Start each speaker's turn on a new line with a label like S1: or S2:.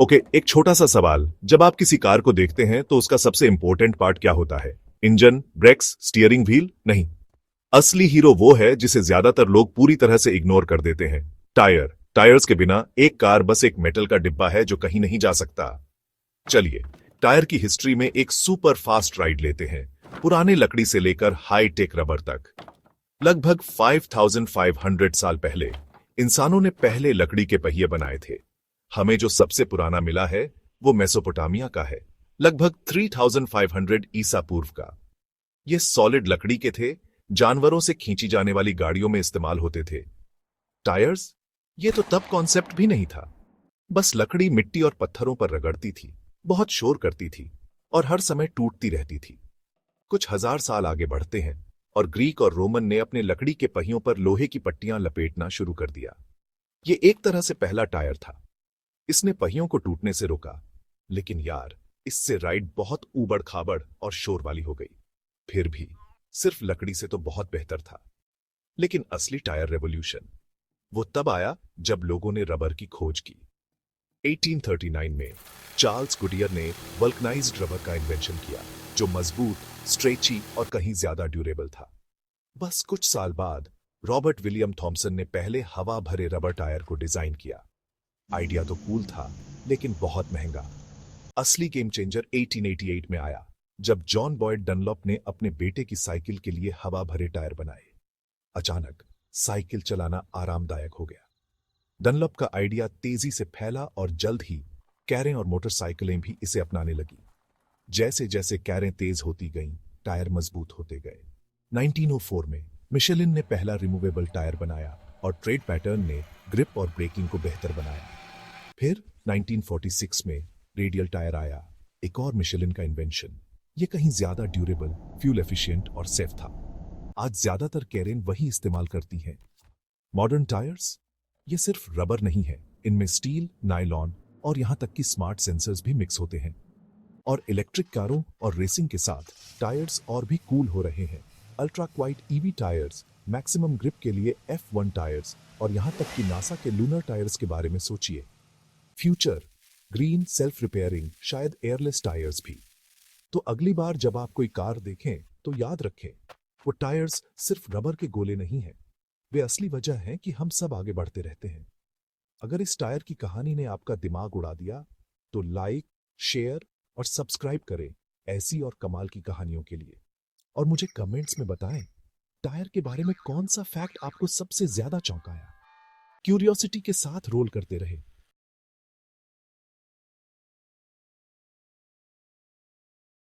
S1: Okay, एक छोटा सा सवाल। जब आप किसी कार को देखते हैं तो उसका सबसे इंपॉर्टेंट पार्ट क्या होता है? Engine, brakes, steering wheel? नहीं। असली हीरो वो है जिसे ज्यादातर लोग पूरी तरह से इग्नोर कर देते हैं। टायर। टायर्स के बिना एक कार बस एक मेटल का डिब्बा है जो कहीं नहीं जा सकता। चलिए, टायर की हिस्ट्री में एक सुपर फास्ट राइड लेते हैं, पुराने लकड़ी से लेकर हाई टेक रबर तक। लगभग 5500 साल पहले इंसानों ने पहले लकड़ी के पहिए बनाए थे। हमें जो सबसे पुराना मिला है वो मेसोपोटामिया का है, लगभग 3500 ईसा पूर्व का। ये सॉलिड लकड़ी के थे, जानवरों से खींची जाने वाली गाड़ियों में इस्तेमाल होते थे। टायर्स, ये तो तब कॉन्सेप्ट भी नहीं था। बस लकड़ी मिट्टी और पत्थरों पर रगड़ती थी, बहुत शोर करती थी और हर समय टूटती रहती थी। कुछ हजार साल आगे बढ़ते हैं और ग्रीक और रोमन ने अपने लकड़ी के पहियों पर लोहे की पट्टियां लपेटना शुरू कर दिया। ये एक तरह से पहला टायर था। इसने पहियों को टूटने से रोका, लेकिन यार, इससे राइड बहुत ऊबड़ खाबड़ और शोर वाली हो गई। फिर भी सिर्फ लकड़ी से तो बहुत बेहतर था। लेकिन असली टायर रेवोल्यूशन वो तब आया जब लोगों ने रबर की खोज की। 1839 में चार्ल्स गुडियर ने वल्कनाइज्ड रबर का इन्वेंशन किया, जो मजबूत, स्ट्रेची और कहीं ज्यादा ड्यूरेबल था। बस कुछ साल बाद रॉबर्ट विलियम थॉमसन ने पहले हवा भरे रबर टायर को डिजाइन किया। आइडिया तो कूल था, लेकिन बहुत महंगा। असली गेम चेंजर 1888 में आया, जब जॉन बॉयड डनलॉप ने अपने बेटे की साइकिल के लिए हवा भरे टायर बनाए। अचानक साइकिल चलाना आरामदायक हो गया। डनलॉप का आइडिया तेजी से फैला और जल्द ही कैरें और मोटरसाइकिलें भी इसे अपनाने लगी। जैसे जैसे कैरें तेज होती गईं, टायर मजबूत होते गए। 1904 में मिशेलिन ने पहला रिमूवेबल टायर बनाया और ट्रेड पैटर्न ने ग्रिप और ब्रेकिंग को बेहतर बनाया। फिर 1946 में रेडियल टायर आया, एक और मिशेलिन का इन्वेंशन। ये कहीं ज्यादा ड्यूरेबल, फ्यूल एफिशिएंट और सेफ था। आज ज्यादातर कैरेन वही इस्तेमाल करती हैं। मॉडर्न टायर्स, ये सिर्फ रबर नहीं है, इनमें स्टील, नायलॉन और यहां तक कि स्मार्ट सेंसर्स भी मिक्स होते हैं। और इलेक्ट्रिक कारों और रेसिंग के साथ टायर्स और भी कूल हो रहे हैं। Ultra quite EV tyres, maximum grip के लिए F1 टायर्स और यहां तक कि नासा के लूनर टायर्स के बारे में सोचिए। फ्यूचर, ग्रीन, सेल्फ रिपेयरिंग, शायद एयरलेस टायर्स भी। तो अगली बार जब आप कोई कार देखें तो याद रखें, वो टायर्स सिर्फ रबर के गोले नहीं हैं, वे असली वजह है कि हम सब आगे बढ़ते रहते हैं। अगर इस टायर की कहानी ने आपका दिमाग उड़ा दिया तो लाइक, शेयर और सब्सक्राइब करें ऐसी और कमाल की कहानियों के लिए। और मुझे कमेंट्स में बताएं, टायर के बारे में कौन सा फैक्ट आपको सबसे ज्यादा चौंकाया। क्यूरियोसिटी के साथ रोल करते रहे।